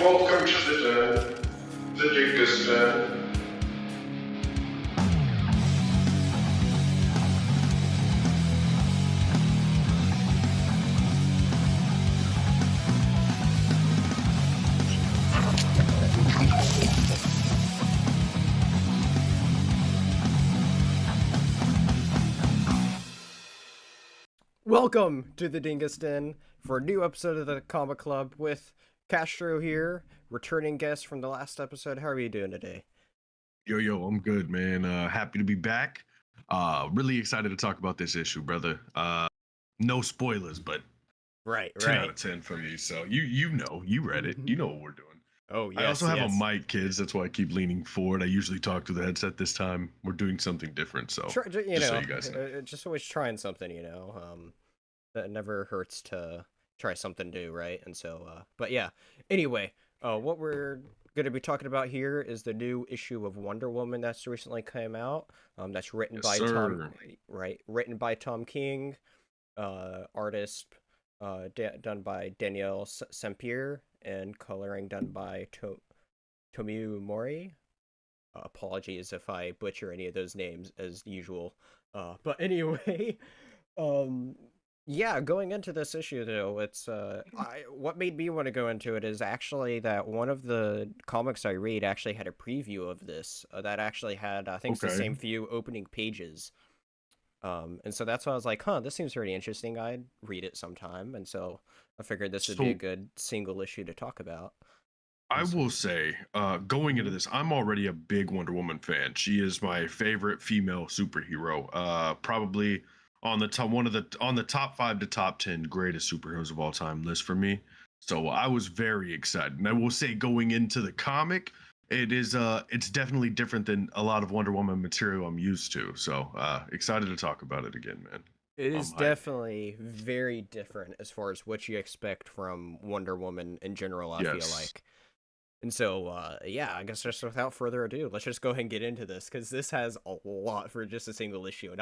Welcome to the Dingus Den. Welcome to the Dingus Den for a new episode of the Comic Club with Castro here, returning guest from the last episode. How are you doing today? Yo, I'm good, man. Happy to be back. Really excited to talk about this issue, brother. No spoilers, but Right. 10 out of 10 for me. So you read it. You know what we're doing. Oh, yes, I also have yes. a mic, kids. That's why I keep leaning forward. I usually talk to the headset. This time we're doing something different. So so you guys know. just always trying something, that never hurts to try something new, right? And so, but yeah. Anyway, what we're going to be talking about here is the new issue of Wonder Woman that's recently came out. That's written Yes, by sir. written by Tom King, artist done by Danielle Sempier, and coloring done by Tomiu Mori. Apologies if I butcher any of those names as usual. But anyway, yeah, going into this issue though, it's what made me want to go into it is actually that one of the comics I read actually had a preview of this that actually had I think it's the Okay. same few opening pages. And so that's why I was like, huh, this seems pretty interesting. I'd read it sometime. And so I figured this would be a So good single issue to talk about. I And so, will say, going into Mhm. this, I'm already a big Wonder Woman fan. She is my favorite female superhero. Probably on the top on the top 5 to top 10 greatest superheroes of all time list for me. So I was very excited. And I will say, going into the comic, it's definitely different than a lot of Wonder Woman material I'm used to. So excited to talk about it again, man. It I'm is hyped. definitely very different as far as what you expect from Wonder Woman in general, I feel Yes. like. And so, yeah, I guess just without further ado, let's just go ahead and get into this because this has a lot for just a single issue, and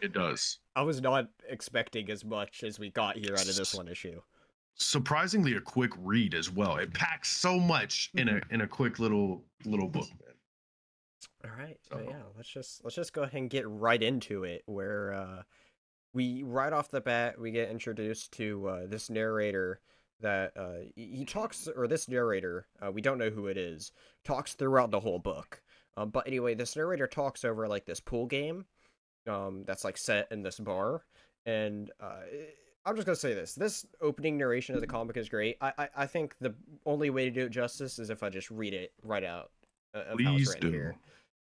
It does. I was not expecting as much as we got here out of this one issue. Surprisingly a quick read as well. It packs so much in a quick little book, man. All right, So but yeah, let's just go ahead and get right into it. Where we right off the bat we get introduced to this narrator that he talks, or this narrator, we don't know who it is, talks throughout the whole book. But anyway, this narrator talks over like this pool game that's like set in this bar, and I'm just gonna say this opening narration of the comic is great. I think the only way to do it justice is if I just read it right out of how it's please written do. here.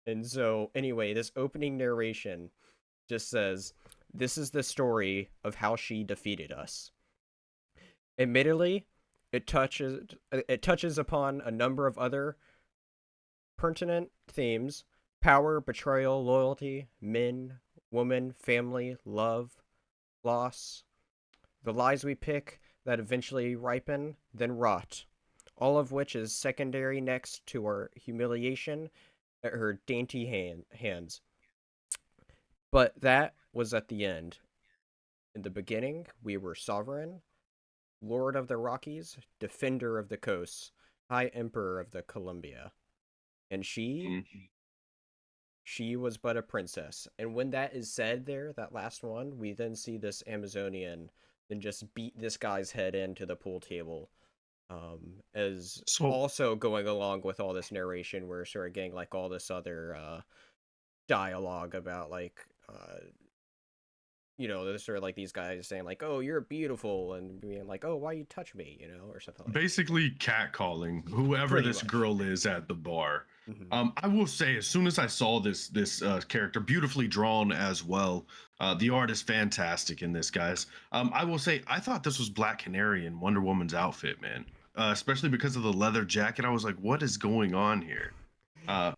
And so anyway, this opening narration just says, "This is the story of how she defeated us." Admittedly, it touches upon a number of other pertinent themes: power, betrayal, loyalty, men, woman, family, love, loss, the lies we pick that eventually ripen, then rot, all of which is secondary next to our humiliation at her dainty hands. But that was at the end. In the beginning, we were sovereign, lord of the Rockies, defender of the coasts, high emperor of the Columbia. And Mhm. she was but a princess. And when that is said there, that last one, we then see this Amazonian then just beat this guy's head into the pool table. As So also going along with all this narration, we're sort of getting like all this other dialogue about like there's sort of like these guys saying like, "Oh, you're beautiful," and being like, "Oh, why you touch me?" Or something like that. basically catcalling whoever Pretty this much. girl is at the bar. Hmm. I will say, as soon as I saw this character, beautifully drawn as well, the art is fantastic in this, guys. I will say, I thought this was Black Canary in Wonder Woman's outfit, man. Especially because of the leather jacket, I was like, what is going on here? Uh,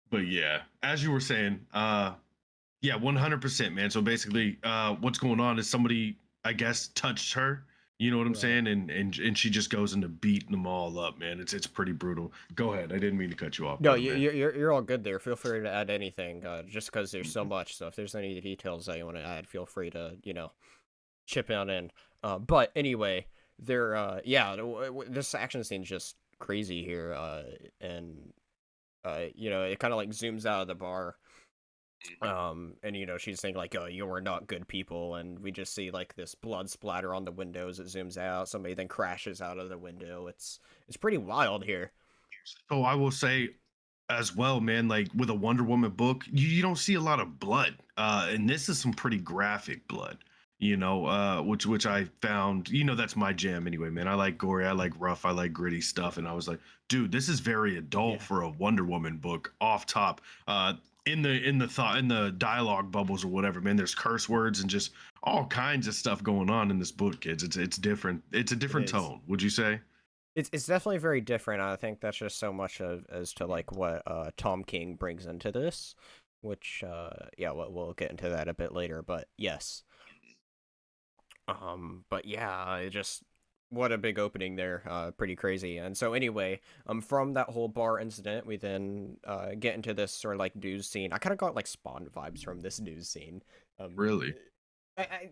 but yeah, as you were saying, yeah, 100%, man. So basically, what's going on is somebody, I guess, touched her. You know what I'm Right. saying? And she just goes into beating them all up, man. It's pretty brutal. Go ahead. I didn't mean to cut you off, No, brother, man. you're all good there. Feel free to add anything, just because there's so much. So if there's any details that you want to add, feel free to chip on in. But anyway, this action scene's just crazy here, and it kind of like zooms out of the bar, and she's saying like, "Oh, you are not good people," and we just see like this blood splatter on the windows. It zooms out. Somebody then crashes out of the window. It's pretty wild here. So I will say as well, man, like with a Wonder Woman book, you don't see a lot of blood. And this is some pretty graphic blood, which I found, that's my jam anyway, man. I like gory, I like rough, I like gritty stuff. And I was like, dude, this is very adult Yeah, for a Wonder Woman book off top. In the dialogue bubbles or whatever, man, there's curse words and just all kinds of stuff going on in this book, kids. It's different. It's a it different is. tone, would you say? It's definitely very different. I think that's just so much as to like what Tom King brings into this, which we'll get into that a bit later. But yes, but yeah, it just what a big opening there, pretty crazy. And so anyway, from that whole bar incident, we then get into this sort of like news scene. I kind of got like Spawn vibes from this news scene. Um, Really? I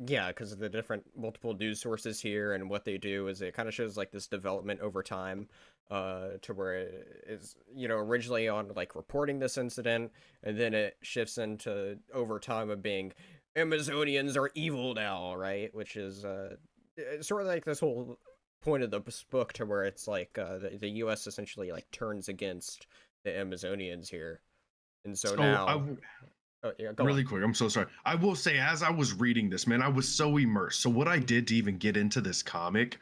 yeah, because of the different multiple news sources here, and what they do is it kind of shows like this development over time, to where it is, originally on like reporting this incident, and then it shifts into over time of being Amazonians are evil now, right? Which is it's sort of like this whole point of the book to where it's like the U.S. essentially like turns against the Amazonians here, and so So now, oh yeah, go on. really quick, I'm so sorry. I will say, as I was reading this, man, I was so immersed. So what I did to even get into this comic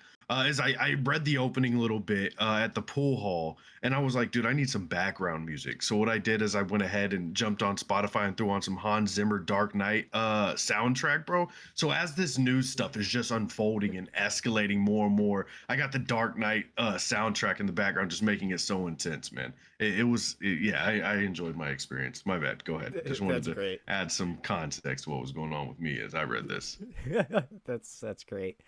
is I read the opening a little bit at the pool hall, and I was like, dude, I need some background music. So what I did is I went ahead and jumped on Spotify and threw on some Hans Zimmer Dark Knight soundtrack, bro. So as this news stuff is just unfolding and escalating more and more, I got the Dark Knight soundtrack in the background, just making it so intense, man. Yeah, I enjoyed my experience. My bad. Go ahead. Just wanted That's to great. add some context to what was going on with me as I read this. That's great.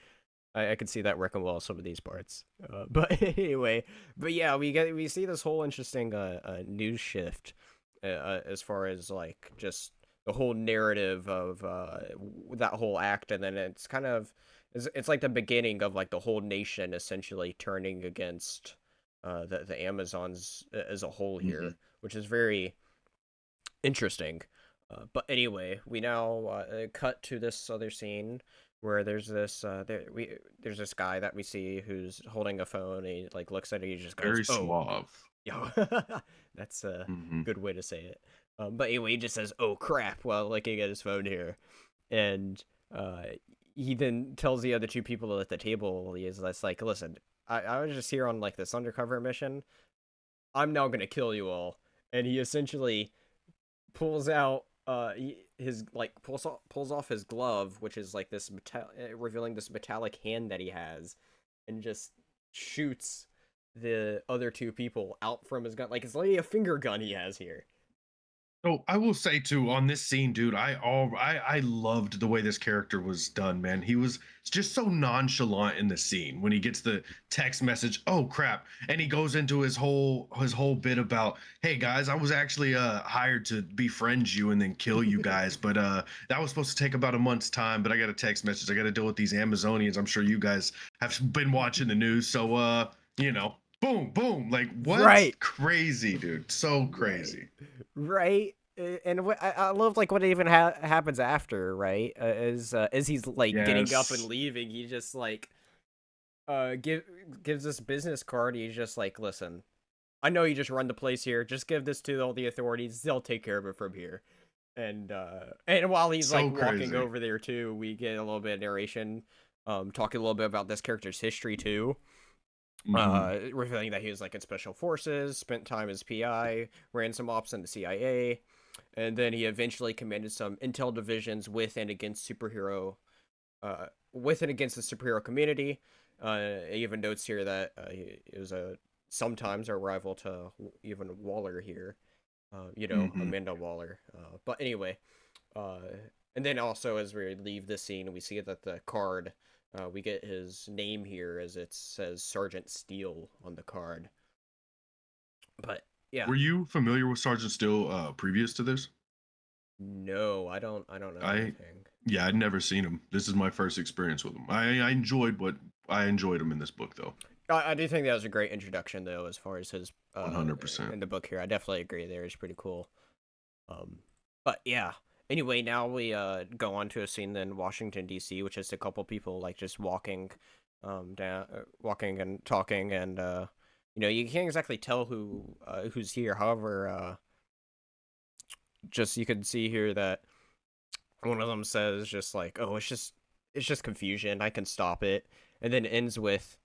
I can see that working well some of these parts. But anyway, but yeah, we see this whole interesting news shift, as far as like just the whole narrative of that whole act, and then it's like the beginning of like the whole nation essentially turning against the Amazons as a whole Hmm. here, which is very interesting. But anyway, we now cut to this other scene where there's this guy that we see who's holding a phone. And he like looks at it. He just goes, Very "Oh, suave. yo," that's a Hmm. good way to say it. But anyway, he just says, "Oh crap," while looking at his phone here, and uh, he then tells the other two people at the table, he's just like, "Listen, I was just here on like this undercover mission. I'm now gonna kill you all," and he essentially pulls out his like pulls off his glove, which is like this revealing this metallic hand that he has, and just shoots the other two people out from his gun. Like it's like a finger gun he has here. So I will say too on this scene, dude, I loved the way this character was done, man. He was just so nonchalant in the scene when he gets the text message, "Oh crap," and he goes into his whole bit about, "Hey guys, I was actually hired to befriend you and then kill you guys, but that was supposed to take about a month's time. But I got a text message. I got to deal with these Amazonians. I'm sure you guys have been watching the news, so boom, boom, like what? Right, Crazy, dude, so right, crazy." right. And I love like what even happens after, right? As he's like getting up and Yes. leaving, he just like gives this business card. He's just like, "Listen, I know you just run the place here. Just give this to all the authorities. They'll take care of it from here." And while he's like So walking crazy. over there too, we get a little bit of narration, talking a little bit about this character's history too. Hmm. Revealing that he was like in special forces, spent time as PI, ran some ops in the CIA, and then he eventually commanded some intel divisions with and against the superhero community. It even notes here that he was a sometimes a rival to even Waller here. Hmm. Amanda Waller. But anyway, uh, and then also as we leave this scene, we see that the card, we get his name here as it says Sergeant Steele on the card. But yeah, Were you familiar with Sergeant Still previous to this? no, I don't know I anything. Yeah, I'd never seen him. This is my first experience with him. I enjoyed what I enjoyed him in this book though. I do think that was a great introduction though, as far as his 100%. in the book here. I definitely agree. There is pretty cool. But yeah. Anyway, now we go on to a scene in Washington D.C., which is a couple people like just walking, down, walking and talking, and you can't exactly tell who's here. However, just you can see here that one of them says just like, "Oh, it's just confusion. I can stop it," and then ends with,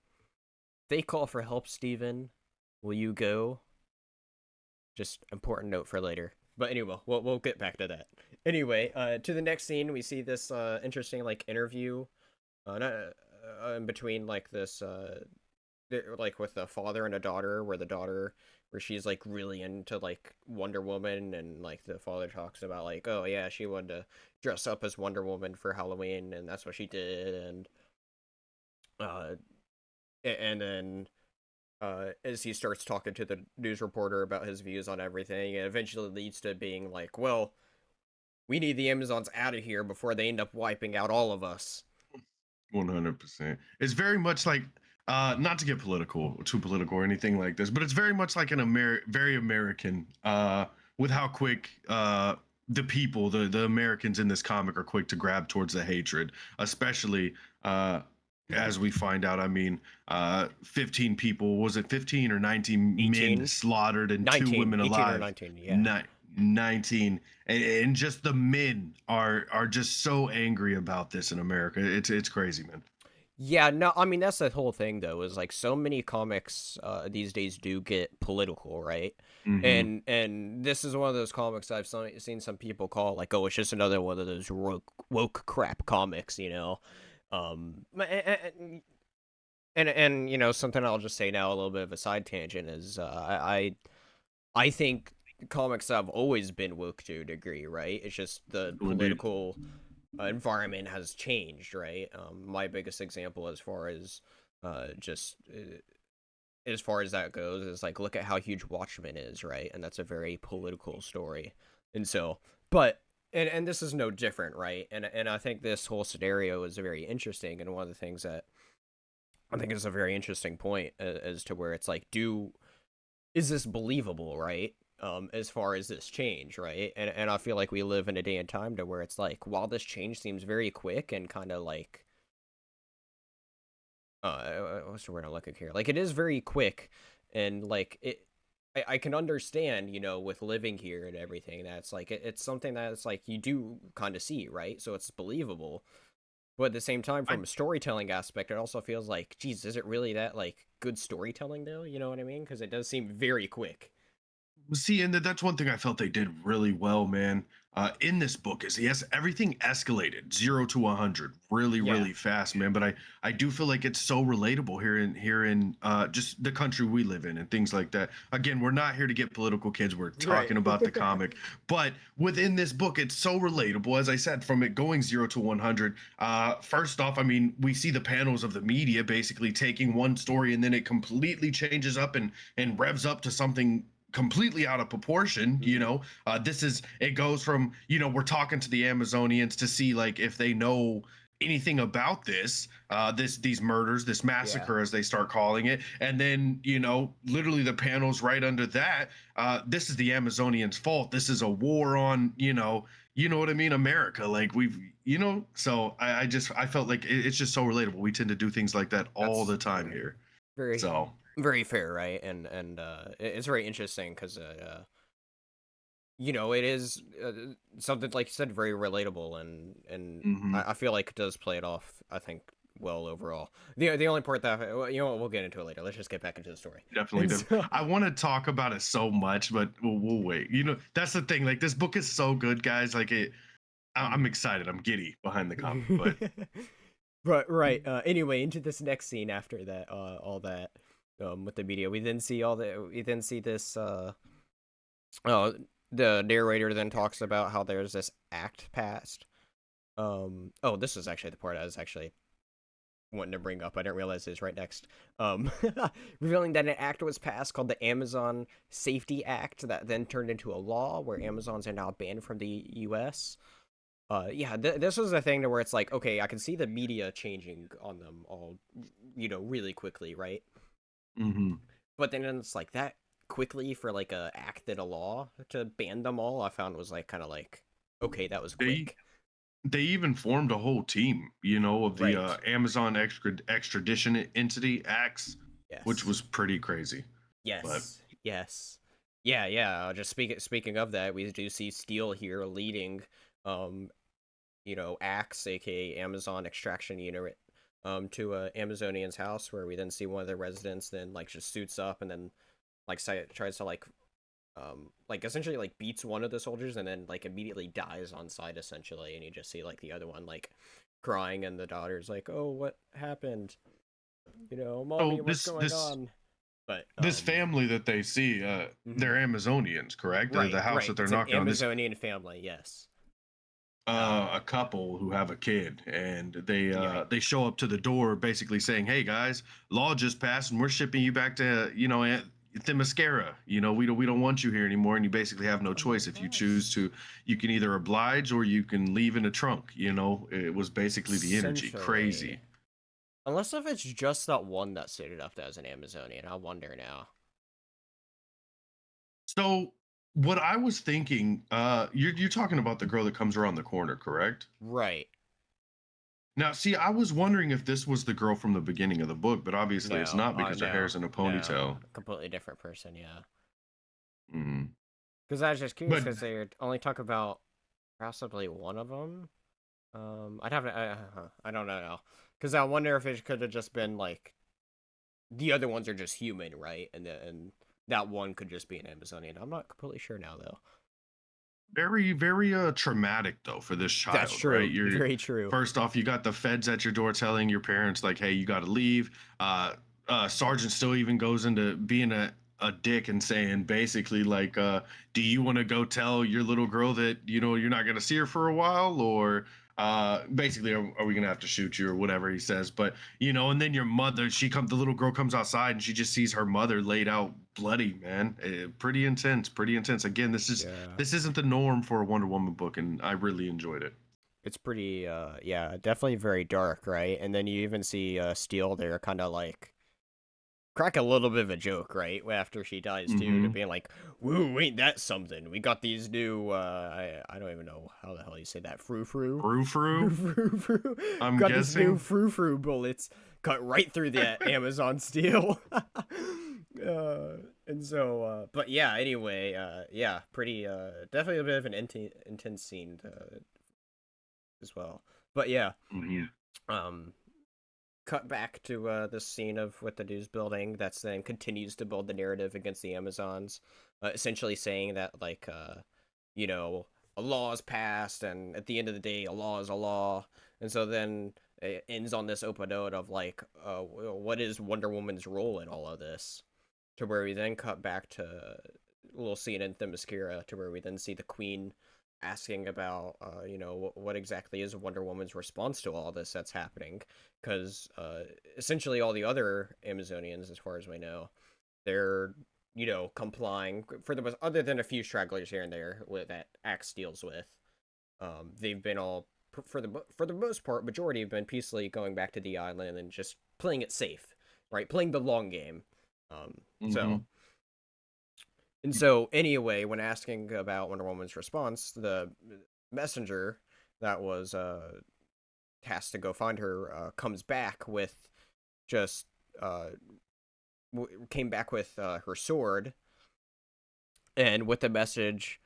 "They call for help, Steven. Will you go?" Just important note for later. But anyway, we'll get back to that. Anyway, to the next scene, we see this interesting like interview, in between like this like with a father and a daughter, where she's like really into like Wonder Woman, and like the father talks about like, oh yeah, she wanted to dress up as Wonder Woman for Halloween, and that's what she did, uh, and then as he starts talking to the news reporter about his views on everything, it eventually leads to being like, well, we need the Amazons out of here before they end up wiping out all of us. 100%. It's very much like, not to get too political or anything like this, but it's very much like very American, with how quick the people, the Americans in this comic are quick to grab towards the hatred, especially as we find out. I mean, 15 people, was it 15 or 19 18? men slaughtered and 19, 2 women 18 alive? or 19, yeah. 19, and just the men are just so angry about this in America. It's crazy, man. Yeah, no, I mean that's the whole thing though, is like so many comics these days do get political, right? Hmm. And this is one of those comics seen some people call like, oh, it's just another one of those woke crap comics, you know. And something I'll just say now, a little bit of a side tangent, is I think comics have always been woke to a degree, right? It's just the Indeed. political environment has changed, right? My biggest example just as far as that goes is like, look at how huge Watchmen is, right? And that's a very political story, and so, but and this is no different, right? And I think this whole scenario is very interesting, and one of the things that I think is a very interesting point as to where it's like, is this believable, right? As far as this change, right? And I feel like we live in a day and time to where it's like, while this change seems very quick and kind of like, what's the word I'm looking here? Like, it is very quick, and like I can understand, with living here and everything, that's like it's something that's like you do kind of see, right? So it's believable. But at the same time, I from a storytelling aspect, it also feels like, geez, is it really that like good storytelling though? You know what I mean? Because it does seem very quick. See, and that's one thing I felt they did really well, man. In this book, is yes, everything escalated 0 to 100 really, Yeah. really fast, man. But I do feel like it's so relatable here in just the country we live in and things like that. Again, we're not here to get political, kids. We're Right. talking about the comic, but within this book, it's so relatable. As I said, from it going 0 to 100. First off, I mean, we see the panels of the media basically taking one story and then it completely changes up and revs up to something completely out of proportion. It goes from, we're talking to the Amazonians to see like if they know anything about these murders, this Yeah. massacre as they start calling it, and then literally the panels right under that, this is the Amazonians fault, this is a war on, what I mean, America, like we've, so I felt like it's just so relatable. We tend to do things like that all That's the time here. very, So very fair, right? And it's very interesting because it is something like you said, very relatable, and mhm. I feel like it does play it off, I think, well overall. The only part that, well, we'll get into it later. Let's just get back into the story. Definitely And do. so, I want to talk about it so much, but we'll wait. That's the thing. Like this book is so good, guys. Like I'm excited. I'm giddy behind the comic. But but right. Anyway, into this next scene after that, all that, with the media, we then see this. Uh, the narrator then talks about how there's this act passed. Oh, this is actually the part I was actually wanting to bring up. I didn't realize it was right next. Um, revealing that an act was passed called the Amazon Safety Act that then turned into a law where Amazons are now banned from the U.S. yeah, this was a thing to where it's like, okay, I can see the media changing on them all, really quickly, right? Mm-hmm. But then it's like that quickly for like a act in a law to ban them all. I found was like kind of like, okay, that was They quick. they even formed a whole team, of the Right. Amazon extradition entity acts, which Yes. was pretty crazy. But Yes. Yes. Yeah. Yeah. Just speaking of that, we do see Steele here leading, um, Axe, aka Amazon Extraction Unit, to a Amazonian's house, where we then see one of the residents then like just suits up and then like tries to like essentially like beats one of the soldiers and then like immediately dies on site essentially, and you just see like the other one like crying, and the daughter's like, oh, what happened, mommy, so what's this going this on? But this family that they see, mhm. they're Amazonians, correct? The Right, house right, that they're it's an knocking on, this Amazonian family, yes. a couple who have a kid, and Yeah, they show up to the door basically saying, hey guys, law just passed and we're shipping you back to Themyscira. We don't want you here anymore, and you basically have no oh my choice. If you choose gosh. to, you can either oblige or you can leave in a trunk. It was basically the energy. Essentially, Crazy. unless if it's just that one that suited up as an Amazonian, I wonder now. So what I was thinking, you're talking about the girl that comes around the corner, correct? Right. Now, see, I was wondering if this was the girl from the beginning of the book, but obviously it's No, not because her no, hair's in a no, ponytail. completely different person, yeah. Mhm. Because I was just curious But because they only talk about possibly one of them. I'd have to. I don't know now. Because I wonder if it could have just been like the other ones are just human, right? And that one could just be an Amazonian. I'm not completely sure now though. very, very traumatic though for this That's child, right? true. You're Very true. first off, you got the feds at your door telling your parents like, "Hey, you got to leave." Sergeant still even goes into being a dick and saying basically like, "Do you want to go tell your little girl that you're not gonna see her for a while, or basically, are we gonna have to shoot you or whatever he says?" But and then your mother, the little girl comes outside and she just sees her mother laid out bloody, man. Pretty intense, pretty intense. Again, Yeah. this isn't the norm for a Wonder Woman book, and I really enjoyed it. It's pretty. Yeah, definitely very dark, right? And then you even see Steel there, kind of like crack a little bit of a joke, right? After she dies too, to Mm-hmm. being like, "Woo, ain't that something? We got these new I don't even know how the hell you say that. Frou frou. Frou Frou frou, frou frou. I'm Got these new guessing. frou frou bullets cut right through that Amazon steel." And so but yeah, anyway, yeah, pretty definitely a bit of an intense scene as well. But yeah, Mhm. um cut back to this scene of with the news building that's then continues to build the narrative against the Amazons, essentially saying that like you know a law is passed, and at the end of the day a law is a law, and so then it ends on this open note of like what is Wonder Woman's role in all of this, to where we then cut back to a little scene in Themyscira to where we then see the Queen asking about what exactly is Wonder Woman's response to all this that's happening, because essentially all the other Amazonians, as far as we know, they're complying for the most, other than a few stragglers here and there that Axe deals with. They've been all for the most part, majority have been peacefully going back to the island and just playing it safe, right? Playing the long game. Um, so Mhm. and so, anyway, when asking about Wonder Woman's response, the messenger that was tasked to go find her comes back with just uh, came back with her sword, and with the message,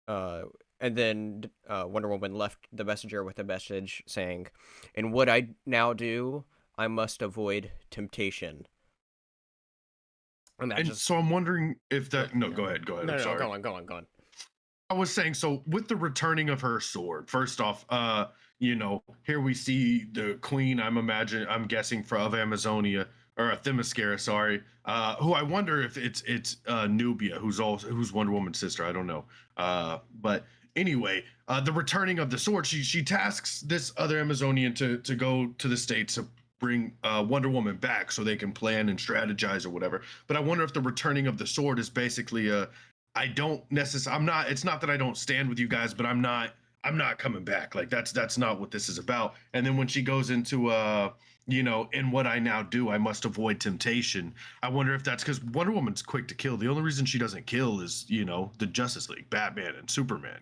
uh, and then Wonder Woman left the messenger with a message saying, "And what I now do, I must avoid temptation." And that And just so I'm wondering if go, that. No, yeah. go ahead. Go ahead. No, I'm no, no, sorry. go on, go on, go on. I was saying, so with the returning of her sword, first off, here we see the queen, I'm guessing of Amazonia, or Themyscira, sorry, who I wonder if it's Nubia, who's Wonder Woman's sister. I don't know. But anyway, the returning of the sword, she tasks this other Amazonian to go to the States to bring Wonder Woman back so they can plan and strategize or whatever. But I wonder if the returning of the sword is basically a I don't necessarily. I'm not. It's not that I don't stand with you guys, but I'm not coming back. Like that's not what this is about. And then when she goes into in what I now do, I must avoid temptation. I wonder if that's because Wonder Woman's quick to kill. The only reason she doesn't kill is, the Justice League, Batman and Superman.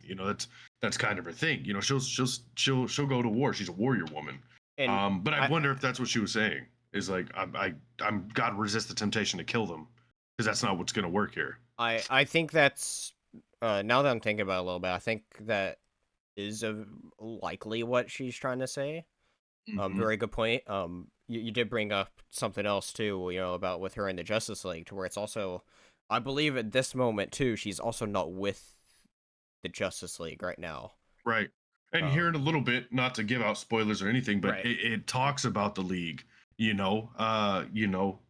That's kind of her thing. She'll go to war. She's a warrior woman. And But I wonder if that's what she was saying. Is like I'm gotta resist the temptation to kill them, because that's not what's gonna work here. I think that's now that I'm thinking about it a little bit, I think that is likely what she's trying to say. Mhm. Very good point. You did bring up something else too, about with her in the Justice League, to where it's also, I believe at this moment too, she's also not with the Justice League right now. Right. And here in a little bit, not to give out spoilers or anything, but Right. it talks about the league, but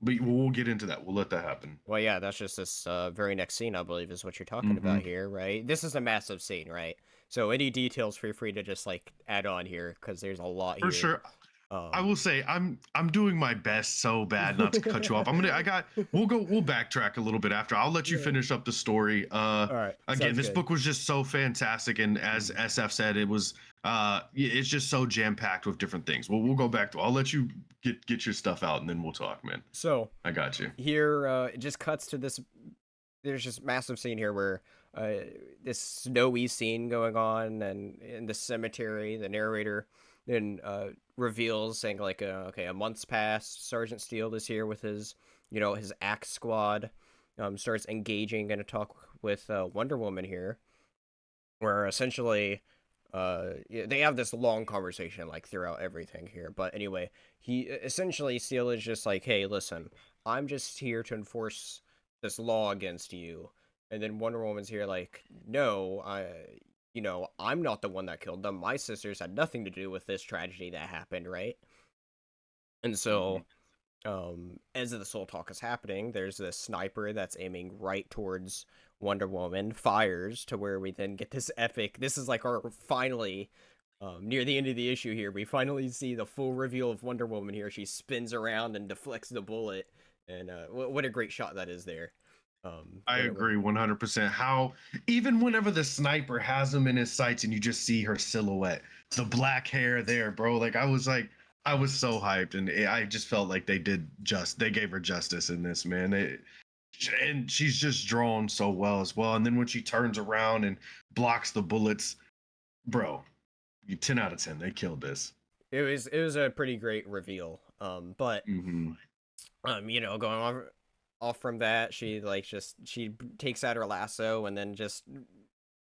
we'll get into that. We'll let that happen. Well, yeah, that's just this very next scene, I believe, is what you're talking Hmm. about here, right? This is a massive scene, right? So any details, feel free to just like add on here because there's a lot For here. sure. I will say I'm doing my best so bad not to cut you off. We'll backtrack a little bit after. I'll let you Yeah. finish up the story. All right. Again, Sounds this good. book was just so fantastic, and as SF said, it was it's just so jam-packed with different things. We'll go back to I'll let you get your stuff out and then we'll talk, man. So I got you. here, it just cuts to this. There's this massive scene here where this snowy scene going on, and in the cemetery, the narrator then reveals saying like, okay, a month's passed. Sergeant Steele is here with his axe squad. Starts engaging in a talk with Wonder Woman here, where essentially they have this long conversation like throughout everything here. But anyway, he essentially Steele is just like, hey, listen, I'm just here to enforce this law against you. And then Wonder Woman's here like, no, I'm not the one that killed them. My sisters had nothing to do with this tragedy that happened, right? And so, as the soul talk is happening, there's this sniper that's aiming right towards Wonder Woman, fires to where we then get this epic. This is like our finally, near the end of the issue here, we finally see the full reveal of Wonder Woman here. She spins around and deflects the bullet, and what a great shot that is there. I When it agree 100%. How even whenever the sniper has him in his sights and you just see her silhouette, the black hair there, bro. I was so hyped, and I just felt like they gave her justice in this, man. And she's just drawn so well as well. And then when she turns around and blocks the bullets, bro, you 10 out of 10. They killed this. it was a pretty great reveal. But Hmm. going off from that, she takes out her lasso and then just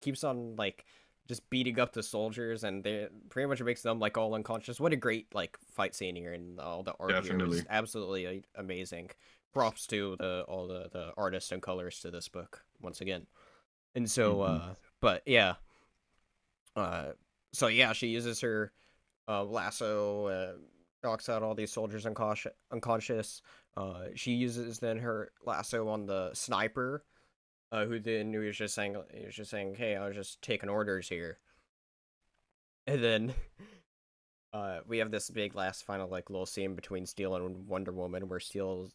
keeps on like just beating up the soldiers, and they pretty much makes them like all unconscious. What a great like fight scene here, and all the art here was Definitely. absolutely amazing. Props to all the artists and colors to this book once again. And so Hmm. but yeah, uh so yeah, she uses her lasso, knocks out all these soldiers unconscious. She uses then her lasso on the sniper, who was just saying, "Hey, I was just taking orders here." And then we have this big last final like little scene between Steel and Wonder Woman, where Steel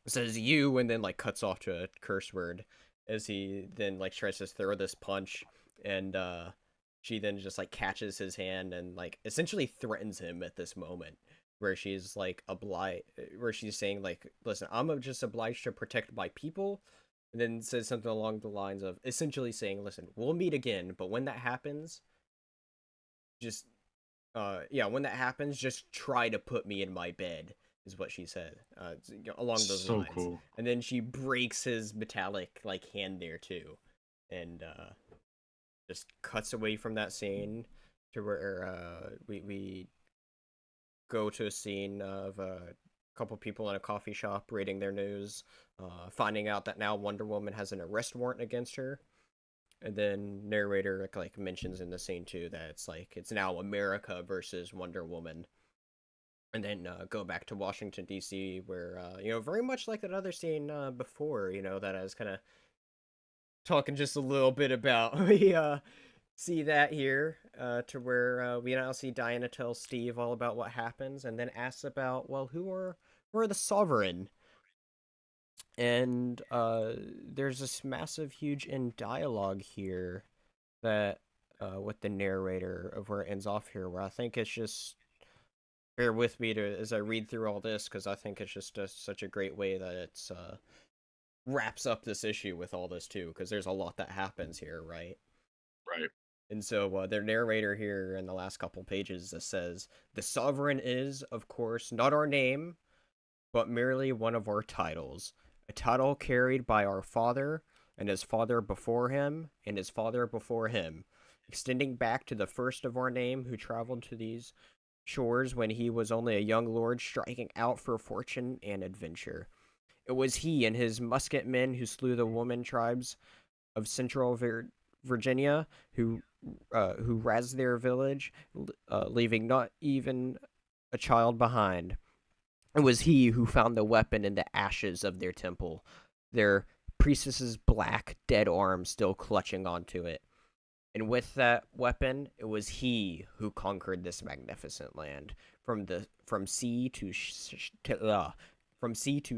says "you" and then like cuts off to a curse word, as he then like tries to throw this punch, and she then just like catches his hand and like essentially threatens him at this moment, where she's like where she's saying like, listen, I'm just obliged to protect my people, and then says something along the lines of essentially saying, listen, we'll meet again, but when that happens, just yeah, when that happens, just try to put me in my bed, is what she said, along those So lines. cool. And then she breaks his metallic like hand there too, and just cuts away from that scene to where we go to a scene of a couple people in a coffee shop reading their news, finding out that now Wonder Woman has an arrest warrant against her. And then narrator like mentions in the scene too that it's now America versus Wonder Woman. And then go back to Washington D.C., where very much like that other scene before, that I was kind of talking just a little bit about. We see that here, to where we now see Diana tell Steve all about what happens, and then asks about, well, who are the sovereign? And there's this massive, huge in dialogue here that with the narrator of where it ends off here, where I think it's just bear with me as I read through all this, because I think it's just such a great way that it's wraps up this issue with all this too, because there's a lot that happens here, right? Right. And so their narrator here in the last couple pages says, "The sovereign is, of course, not our name, but merely one of our titles, a title carried by our father and his father before him and his father before him, extending back to the first of our name who traveled to these shores when he was only a young lord striking out for fortune and adventure. It was he and his musket men who slew the woman tribes of central Virginia, who razed their village, leaving not even a child behind. It was he who found the weapon in the ashes of their temple, their priestess's black, dead arm still clutching onto it. And with that weapon, it was he who conquered this magnificent land, from sea to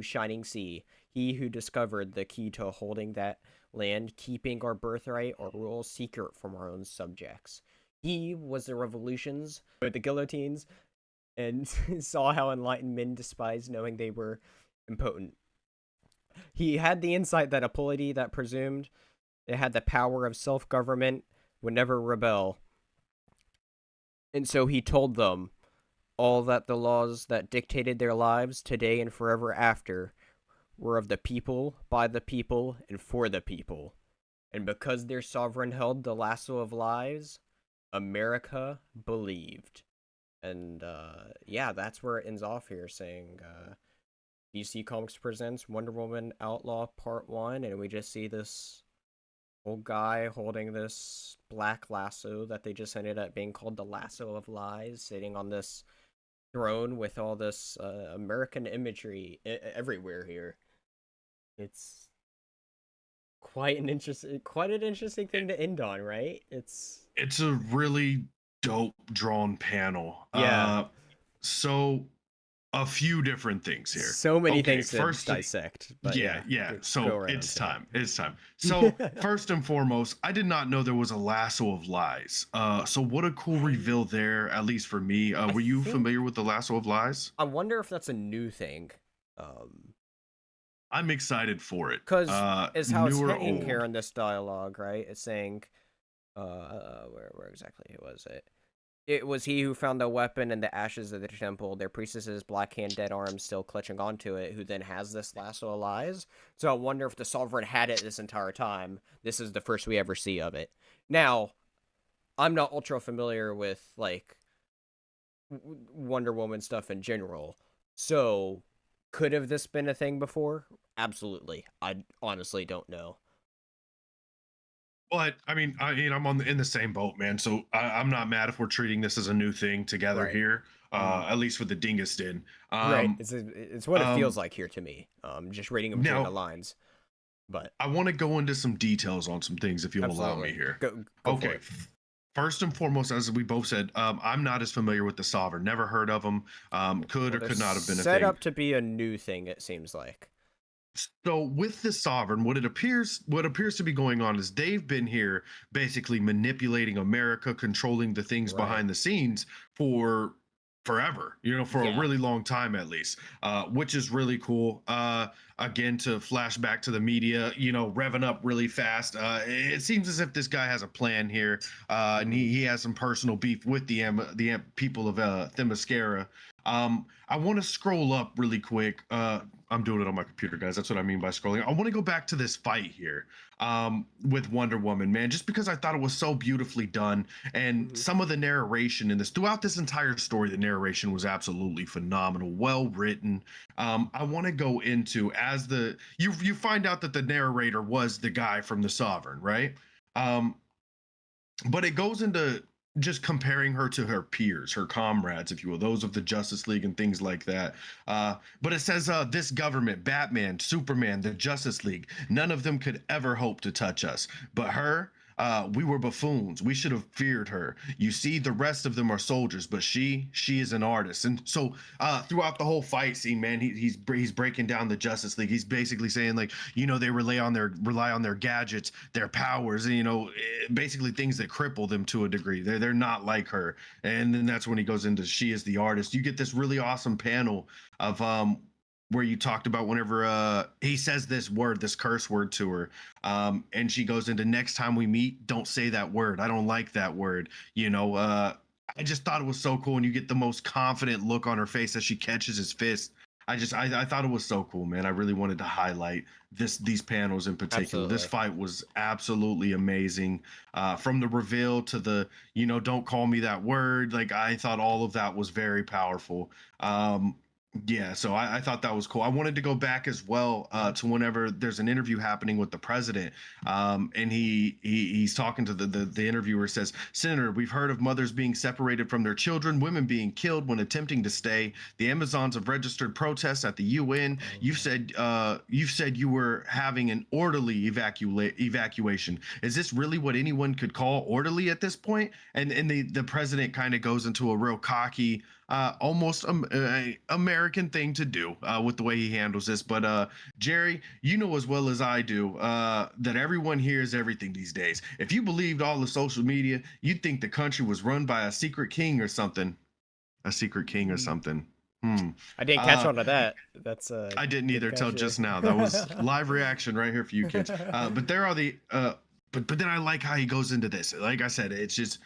shining sea. He who discovered the key to holding that land, keeping our birthright, our royal secret from our own subjects. He was the revolutions with the guillotines, and saw how enlightened men despised knowing they were impotent. He had the insight that a polity that presumed it had the power of self-government would never rebel. And so he told them all that the laws that dictated their lives today and forever after were of the people, by the people, and for the people. And because their sovereign held the lasso of lies, America believed." And yeah, that's where it ends off here, saying DC Comics presents Wonder Woman Outlaw Part 1, and we just see this old guy holding this black lasso that they just ended up being called the Lasso of Lies, sitting on this throne with all this American imagery everywhere here. It's quite an interesting thing to end on, right? It's a really dope drawn panel. Yeah. So a few different things here. So many things to firstly, dissect. But yeah. go So around, it's so. time. It's time. So first and foremost, I did not know there was a lasso of lies. So what a cool reveal there, at least for me. Were you familiar with the lasso of lies? I wonder if that's a new thing. I'm excited for it. Because it's how it's new or hitting old? here in this dialogue, right? It's saying, where exactly was it? It was he who found the weapon in the ashes of the temple, their priestess's black hand dead arm still clutching onto it, who then has this lasso of lies. So I wonder if the sovereign had it this entire time. This is the first we ever see of it. Now, I'm not ultra familiar with, like, Wonder Woman stuff in general. So, could have this been a thing before? Absolutely. I honestly don't know. But I mean, I'm in the same boat, man. So I'm not mad if we're treating this as a new thing together Right. here. At least with the Dingus Den. Right. It's what it feels like here to me. Just reading them between now, the lines. But I want to go into some details on some things if you'll allow me here. Go Okay. for it. First and foremost, as we both said, I'm not as familiar with the Sovereign. Never heard of them. Could or could not have been a thing. Set up to be a new thing, it seems like. So with the Sovereign, what appears to be going on is they've been here basically manipulating America, controlling the things behind the scenes for forever, for a really long time at least, which is really cool. Again, to flash back to the media, revving up really fast. It seems as if this guy has a plan here, and he has some personal beef with the people of Themyscira. I want to scroll up really quick. I'm doing it on my computer, guys. That's what I mean by scrolling. I want to go back to this fight here with Wonder Woman, man, just because I thought it was so beautifully done. And some of the narration in this, throughout this entire story, the narration was absolutely phenomenal, well written. I want to go into you find out that the narrator was the guy from the Sovereign, right? But it goes into just comparing her to her peers, her comrades, if you will, those of the Justice League and things like that. But it says this government, Batman, Superman, the Justice League, none of them could ever hope to touch us. But her, We were buffoons. We should have feared her. You see, the rest of them are soldiers, but she is an artist. And so throughout the whole fight scene, man, he's breaking down the Justice League. He's basically saying like, they rely on their gadgets, their powers, and basically things that cripple them to a degree. They're not like her. And then that's when he goes into she is the artist. You get this really awesome panel of where you talked about whenever he says this curse word to her, and she goes into, next time we meet, don't say that word. I don't like that word. I just thought it was so cool, and you get the most confident look on her face as she catches his fist. I thought it was so cool, man. I really wanted to highlight these panels in particular. Absolutely. This fight was absolutely amazing. From the reveal to the don't call me that word. Like, I thought all of that was very powerful. Yeah, so I thought that was cool. I wanted to go back as well to whenever there's an interview happening with the president, and he's talking to the interviewer. Says, Senator, we've heard of mothers being separated from their children, women being killed when attempting to stay. The Amazons have registered protests at the UN. You've said you were having an orderly evacuation. Is this really what anyone could call orderly at this point? And the president kind of goes into a real cocky, almost American thing to do with the way he handles this. But Jerry, you know as well as I do that everyone hears everything these days. If you believed all the social media, you'd think the country was run by a secret king or something. A secret king or something. I didn't catch on to that. That's I didn't good either catch, till yeah. just now. That was live reaction right here for you kids. But there are the but then I like how he goes into this. Like I said, it's just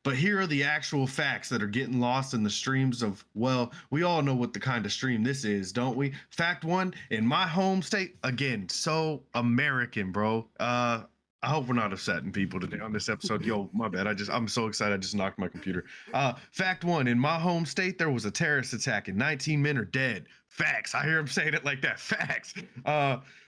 but here are the actual facts that are getting lost in the streams of, well, we all know what the kind of stream this is, don't we? Fact one, in my home state, again, so American, bro. I hope we're not upsetting people today on this episode. Yo, my bad. I'm so excited. I just knocked my computer. Fact one, in my home state, there was a terrorist attack and 19 men are dead. Facts. I hear him saying it like that. Facts.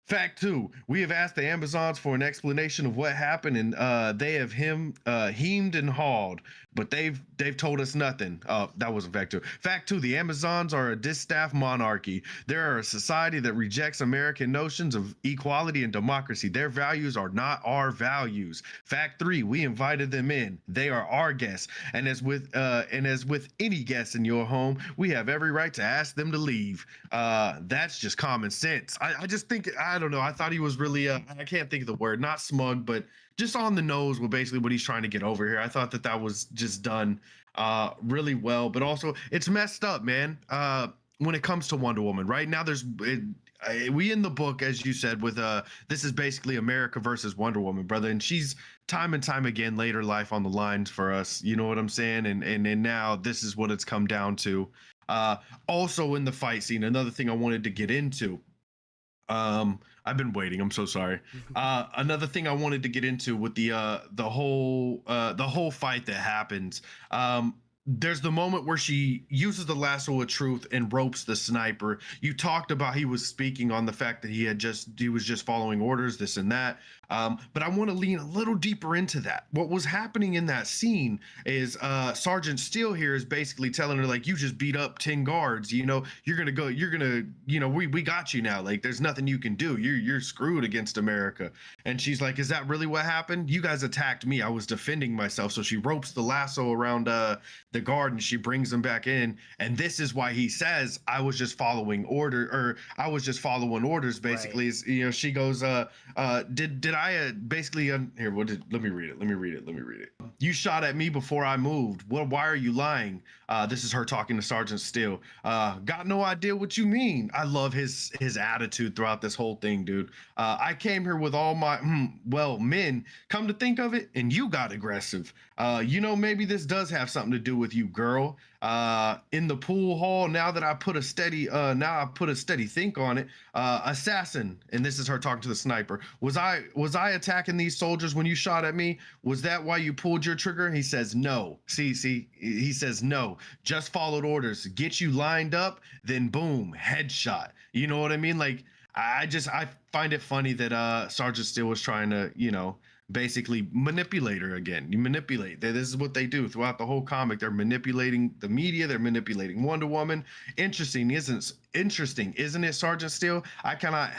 Fact two, we have asked the Amazons for an explanation of what happened, and they have hemed and hawed, but they've told us nothing. That wasn't fact two. Fact two, the Amazons are a distaff monarchy. They are a society that rejects American notions of equality and democracy. Their values are not our values. Fact three, we invited them in. They are our guests, and as with any guest in your home, we have every right to ask them to leave. That's just common sense. I just think, I don't know. I thought he was really, I can't think of the word, not smug, but just on the nose with basically what he's trying to get over here. I thought that was just done really well, but also it's messed up, man. When it comes to Wonder Woman right now, we in the book, as you said, with this is basically America versus Wonder Woman, brother, and she's time and time again laid her life on the lines for us. You know what I'm saying? And now this is what it's come down to. Also in the fight scene, another thing I wanted to get into. I've been waiting. I'm so sorry. Another thing I wanted to get into with the whole fight that happens. There's the moment where she uses the lasso of truth and ropes the sniper. You talked about he was speaking on the fact that he was just following orders, this and that. But I want to lean a little deeper into that. What was happening in that scene is Sergeant Steele here is basically telling her, like, you just beat up 10 guards, you're gonna we got you now, like there's nothing you can do, you're screwed against America. And she's like, is that really what happened? You guys attacked me, I was defending myself. So she ropes the lasso around the guard and she brings him back in, and this is why he says I was just following orders, basically. Right. Is, she goes, did I basically here, let me read it. You shot at me before I moved. Well, why are you lying? This is her talking to Sergeant Steele. Got no idea what you mean. I love his attitude throughout this whole thing, dude. I came here with all my men. Come to think of it, and you got aggressive. Maybe this does have something to do with you, girl. In the pool hall, now I put a steady think on it. Assassin, and this is her talking to the sniper. Was I attacking these soldiers when you shot at me? Was that why you pulled your trigger? He says no. See, he says no. Just followed orders. Get you lined up, then boom, headshot. You know what I mean? Like, I find it funny that Sergeant Steele was trying to, basically manipulate her again. You manipulate. This is what they do throughout the whole comic. They're manipulating the media. They're manipulating Wonder Woman. Interesting, isn't it, Sergeant Steele? I cannot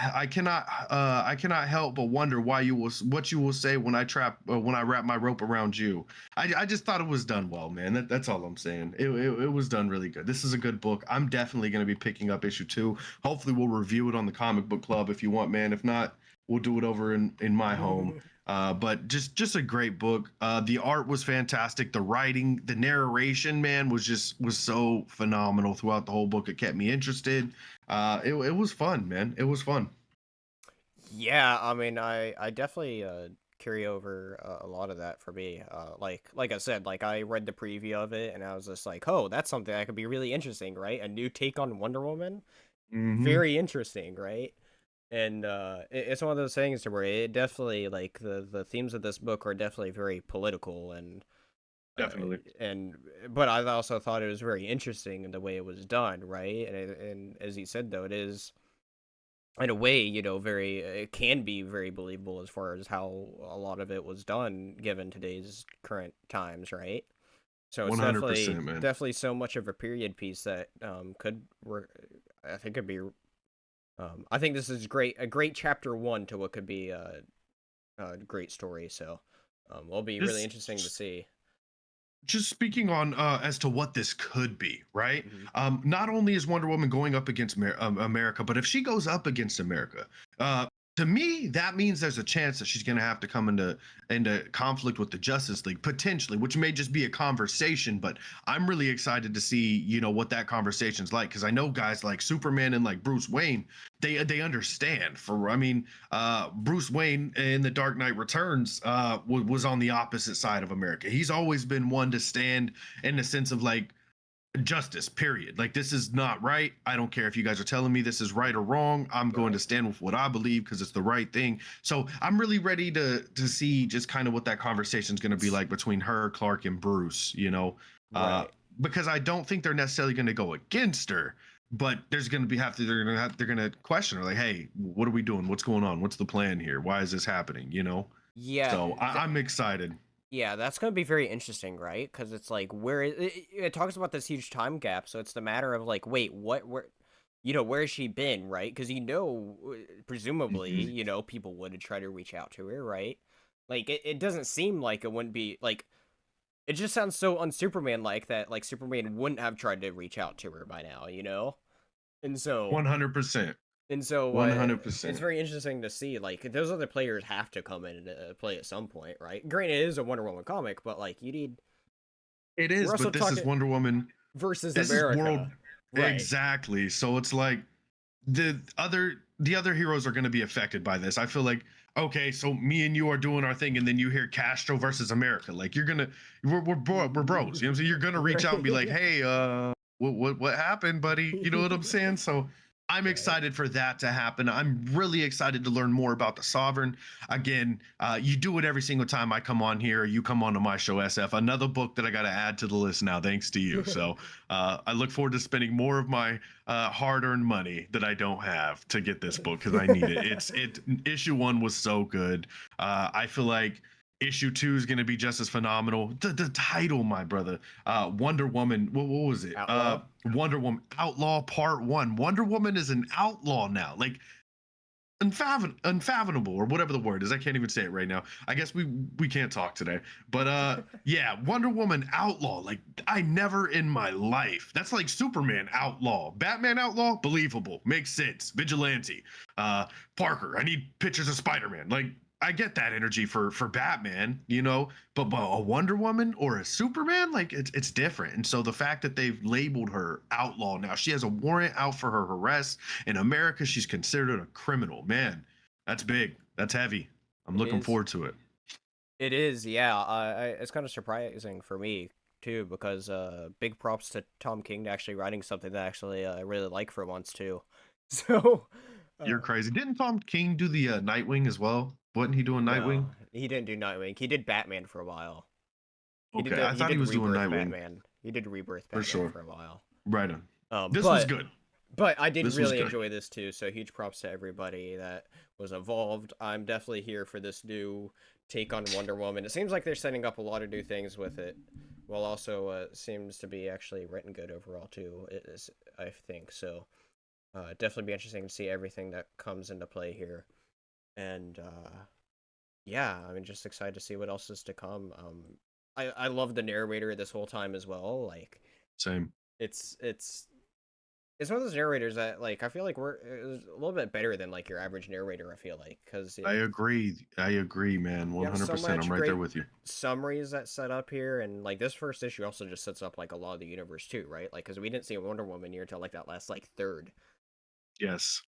help but wonder what you will say when when I wrap my rope around you. I just thought it was done well, man. That's all I'm saying. It was done really good. This is a good book. I'm definitely going to be picking up issue 2. Hopefully, we'll review it on the comic book club if you want, man. If not, we'll do it over in my home. But just a great book. The art was fantastic. The writing, the narration, man, was so phenomenal throughout the whole book. It kept me interested. It was fun, man. It was fun. Yeah, I mean, I definitely carry over a lot of that for me. Like I said, like I read the preview of it and I was just like, oh, that's something that could be really interesting, right? A new take on Wonder Woman, very interesting, right? And it's one of those things to where it definitely like the themes of this book are definitely very political and Definitely. but I also thought it was very interesting in the way it was done, right? And as you said though, it is in a way, you know, very it can be very believable as far as how a lot of it was done given today's current times, right? So it's 100%, man. definitely so much of a period piece that I think could be I think this is a great chapter 1 to what could be a great story. So will be really This interesting to see. just speaking on as to what this could be, right? Mhm. Not only is Wonder Woman going up against America, but if she goes up against America, to me that means there's a chance that she's going to have to come into conflict with the Justice League potentially, which may just be a conversation. But I'm really excited to see, you know, what that conversation's like, because I know guys like Superman and like Bruce Wayne, they understand. Bruce Wayne in The Dark Knight Returns was on the opposite side of America. He's always been one to stand in the sense of like justice, period. Like, this is not right. I don't care if you guys are telling me this is right or wrong. I'm going to stand with what I believe because it's the right thing. So I'm really ready to see just kind of what that conversation is going to be like between her, Clark, and Bruce, you know. Right. Because I don't think they're necessarily going to go against her, but there's going to be they're going to question her, like, hey, what are we doing? What's going on? What's the plan here? Why is this happening, you know? Yeah. So I'm excited. Yeah, that's going to be very interesting, right? Because it's like it talks about this huge time gap, so it's the matter of like, wait, where, you know, where has she been, right? Because you know, presumably, Mhm. you know, people would try to reach out to her, right? Like it doesn't seem like it wouldn't be like it just sounds so un-Superman like that, like Superman wouldn't have tried to reach out to her by now, you know? And so 100%. it's 100%. very interesting to see, like, those other players have to come in and play at some point, right? Granted, it is a Wonder Woman comic, but, like, It we're is, also but this is talking Wonder Woman. versus This is world America. Right. exactly. So it's like the other heroes are going to be affected by this. I feel like, okay, so me and you are doing our thing, and then you hear Castro versus America. Like, you're gonna we're bros. You know what I'm saying? You're gonna reach out and be like, Right. hey, what happened, buddy? You know what I'm saying? So I'm Right. excited for that to happen. I'm really excited to learn more about the Sovereign. Again, you do it every single time I come on here. You come onto my show, SF. Another book that I got to add to the list now, thanks to you. So I look forward to spending more of my hard-earned money that I don't have to get this book because I need it. Issue 1 was so good. I feel like issue 2 is going to be just as phenomenal. The title, my brother, Wonder Woman. What was it? Outlaw. Wonder Woman Outlaw Part 1. Wonder Woman is an outlaw now. Like, unfathomable, or whatever the word is. I can't even say it right now. I guess we can't talk today. But yeah, Wonder Woman outlaw. Like, I never in my life. That's like Superman outlaw. Batman outlaw, believable, makes sense. Vigilante. Parker, I need pictures of Spider-Man. Like, I get that energy for Batman, you know, but a Wonder Woman or a Superman, like, it's different. And so the fact that they've labeled her outlaw now, she has a warrant out for her arrest. In America, she's considered a criminal. Man, that's big. That's heavy. I'm It looking is. forward to it. It is, yeah. It's kind of surprising for me too, because big props to Tom King actually writing something that actually I really like for once too. So, You're uh, crazy. Didn't Tom King do the Nightwing as well? Wasn't he doing no, Nightwing? he didn't do Nightwing. He did Batman for a while. Okay, I He thought he did was doing Rebirth Nightwing Batman. He did Rebirth for Batman sure. for a while. Right on. Um, This was but good. but I did This was really good. enjoy this too. So huge props to everybody that was involved. I'm definitely here for this new take on Wonder Woman. It seems like they're setting up a lot of new things with it, while also seems to be actually written good overall too. It is, I think so. Definitely be interesting to see everything that comes into play here, and yeah, I mean, just excited to see what else is to come. I love the narrator this whole time as well. Like, Same. it's one of those narrators that like I feel like we're a little bit better than like your average narrator. I feel like because I agree. I agree, man. you have so 100%. much I'm right there great with you. summaries that set up here, and like this first issue also just sets up like a lot of the universe too, right? Like because we didn't see Wonder Woman here until like that last like third. Yes.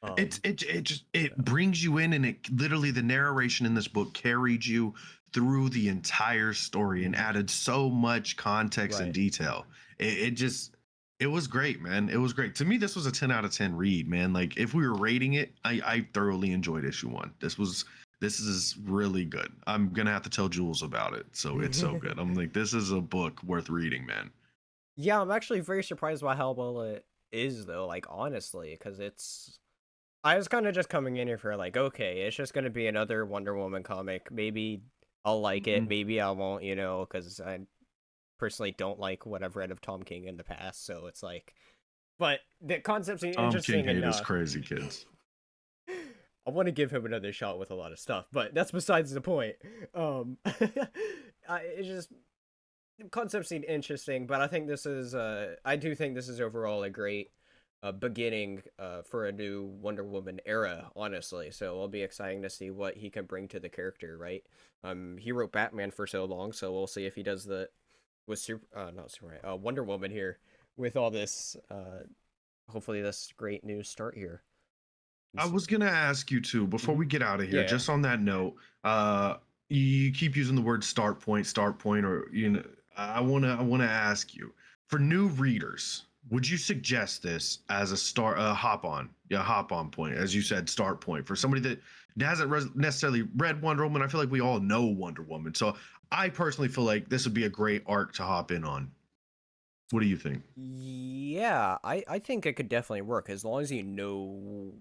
Um, It brings you in, and it literally, the narration in this book carried you through the entire story and added so much context and Right. detail. It was great, man. It was great. To me, this was a 10 out of 10 read, man. Like if we were rating it, I thoroughly enjoyed issue 1. This is really good. I'm gonna have to tell Jules about it. So it's so good. I'm like, this is a book worth reading, man. Yeah, I'm actually very surprised by how well it is though. Like honestly, because I was kind of just coming in here for like, okay, it's just gonna be another Wonder Woman comic. Maybe I'll like it, maybe I won't, because I personally don't like what I've read of Tom King in the past. So it's like, but the concept's Tom interesting King hate is enough. crazy, kids. I want to give him another shot with a lot of stuff, but that's besides the point. It's just concept seemed interesting, but I think this is I do think this is overall a great beginning for a new Wonder Woman era, honestly. So it'll be exciting to see what he can bring to the character, right? He wrote Batman for so long, so we'll see if he does the with not Superman, Wonder Woman here with all this hopefully this great new start here. I was gonna ask you too, before we get out of here, Yeah. just on that note, you keep using the word start point, or I wanna ask you, for new readers, would you suggest this as a hop on point, as you said, start point for somebody that hasn't necessarily read Wonder Woman? I feel like we all know Wonder Woman, so I personally feel like this would be a great arc to hop in on. What do you think? Yeah, I think it could definitely work as long as you know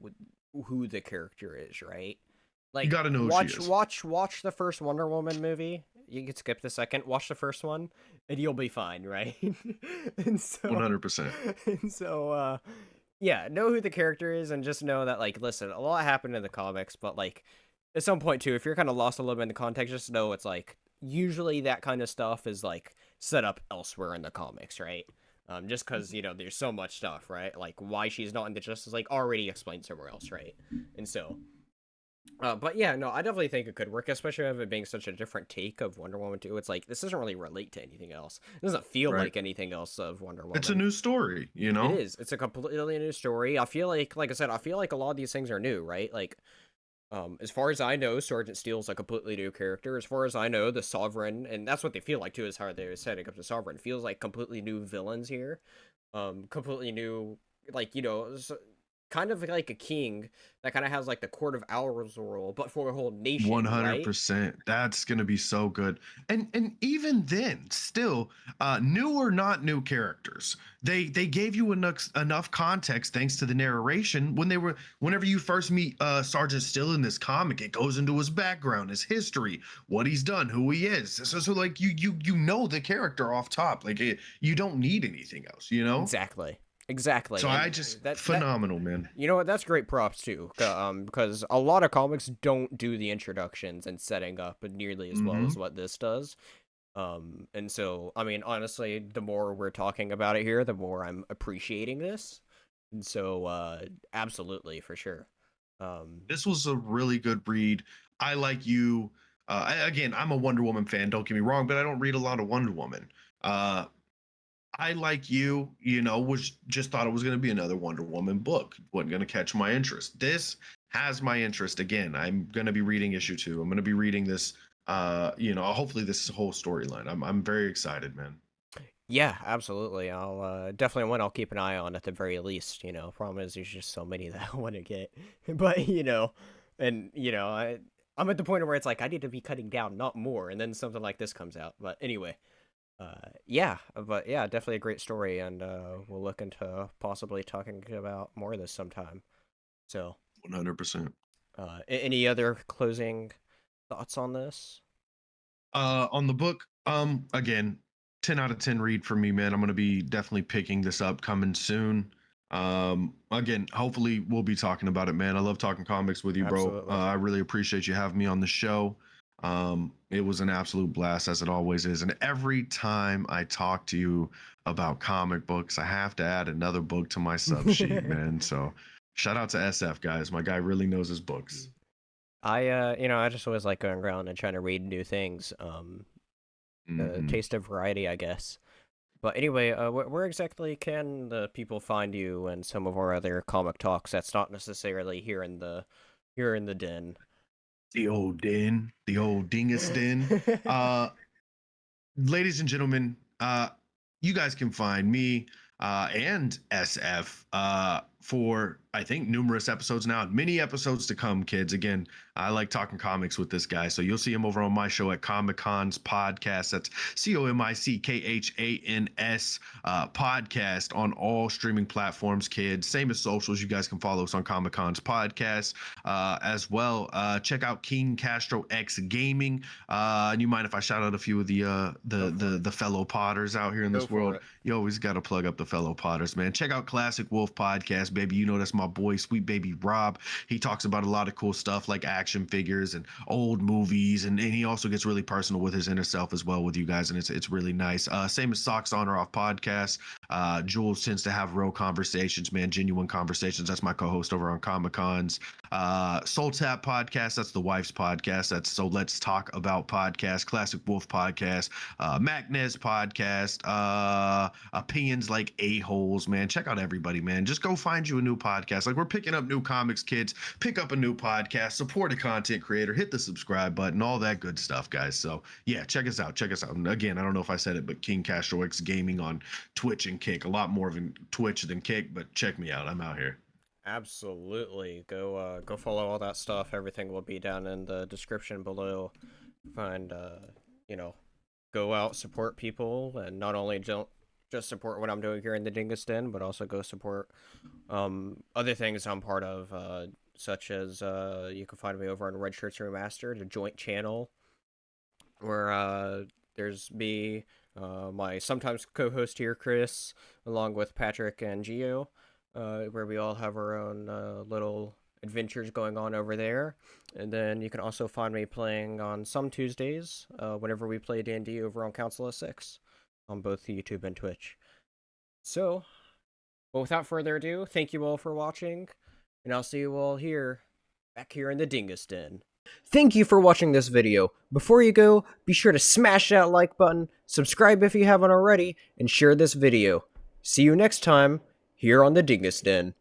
who the character is, right? You Like gotta know who she is. watch the first Wonder Woman movie. You can skip the second. Watch the first one, and you'll be fine, right? and so 100%. and so yeah, know who the character is, and just know that like listen, a lot happened in the comics, but like at some point too, if you're kind of lost a little bit in the context, just know it's like usually that kind of stuff is like set up elsewhere in the comics, right? Just because there's so much stuff, right? Like why she's not in the Justice League already explained somewhere else, right? And so, but yeah, no, I definitely think it could work, especially with it being such a different take of Wonder Woman 2. It's like this doesn't really relate to anything else. It doesn't feel Right. like anything else of Wonder Woman. It's a new story, you know? It is. It's a completely new story. I feel like I said, I feel like a lot of these things are new, right? Like as far as I know, Sergeant Steele's a completely new character. As far as I know, the Sovereign, and that's what they feel like too, is how they're setting up the Sovereign. Feels like completely new villains here. Completely new, like, kind of like a king that kind of has like the Court of Owls role, but for a whole nation, right? 100%. That's gonna be so good. And even then, still, new or not new characters, they gave you enough context thanks to the narration whenever you first meet Sergeant Still in this comic, it goes into his background, his history, what he's done, who he is. So like you know the character off top. Like you don't need anything else, you know? Exactly, So and I just that phenomenal, man. you know what? That's great props too. Because a lot of comics don't do the introductions and setting up nearly as well as what this does. And so I mean, honestly, the more we're talking about it here, the more I'm appreciating this. And so, absolutely, for sure. This was a really good read. I like you. Again, I'm a Wonder Woman fan. Don't get me wrong, but I don't read a lot of Wonder Woman. Uh, I like you. Was just thought it was going to be another Wonder Woman book. Wasn't going to catch my interest. This has my interest again. I'm going to be reading issue 2. I'm going to be reading this. Hopefully this whole storyline. I'm very excited, man. Yeah, absolutely. I'll definitely one I'll keep an eye on at the very least. Problem is there's just so many that I want to get, but and I'm at the point where it's like I need to be cutting down, not more, and then something like this comes out. But anyway, yeah, but yeah, definitely a great story, and we'll look into possibly talking about more of this sometime. So, 100%. any other closing thoughts on this? On the book, again, 10 out of 10 read for me, man. I'm gonna be definitely picking this up coming soon. Again, hopefully we'll be talking about it, man. I love talking comics with you, bro. Absolutely. I really appreciate you having me on the show. It was an absolute blast, as it always is. And every time I talk to you about comic books, I have to add another book to my sub sheet, man. So shout out to SF, guys. My guy really knows his books. I just always like going around and trying to read new things. Mhm. Taste of variety, I guess. But anyway, where exactly can the people find you and some of our other comic talks? That's not necessarily here in the den. The old den, the old dingus den. Uh, Ladies and gentlemen, you guys can find me and SF for I think numerous episodes now, many episodes to come, kids. Again, I like talking comics with this guy, so you'll see him over on my show at Comic Cons Podcast. That's COMICKHANS podcast on all streaming platforms, kids. Same as socials. You guys can follow us on Comic Cons Podcast as well. Check out KingCastroXGaming. And you mind if I shout out a few of the fellow Potters out here in Go this for world? it. You always got to plug up the fellow Potters, man. Check out Classic Wolf Podcast, baby. You know that's my boy, sweet baby Rob. He talks about a lot of cool stuff like action figures and old movies, and he also gets really personal with his inner self as well with you guys, and it's really nice. Same as Socks On or Off Podcast. Jules tends to have real conversations, man, genuine conversations. That's my co-host over on Comic Cons. Soul Tap Podcast, that's the wife's podcast. That's So Let's Talk About Podcast. Classic Wolf Podcast. Macnez Podcast. Opinions Like A-Holes, man. Check out everybody, man. Just go find you a new podcast. Like, we're picking up new comics, kids. Pick up a new podcast, support a content creator, hit the subscribe button, all that good stuff, guys. So yeah, check us out. Check us out. And again, I don't know if I said it, but King Castro X Gaming on Twitch and Kick. A lot more of a Twitch than Kick, but check me out. I'm out here. Absolutely. Go follow all that stuff. Everything will be down in the description below. Find go out, support people, and not only don't just support what I'm doing here in the Dingus Den, but also go support other things I'm part of, such as you can find me over on Red Shirts Remastered, a joint channel where there's me, my sometimes co-host here, Chris, along with Patrick and Gio, where we all have our own little adventures going on over there. And then you can also find me playing on some Tuesdays, whenever we play D&D over on Council of Six, on both YouTube and Twitch. So, well, without further ado, thank you all for watching, and I'll see you all back here in the Dingus Den. Thank you for watching this video. Before you go, be sure to smash that like button, subscribe if you haven't already, and share this video. See you next time, here on the Dingus Den.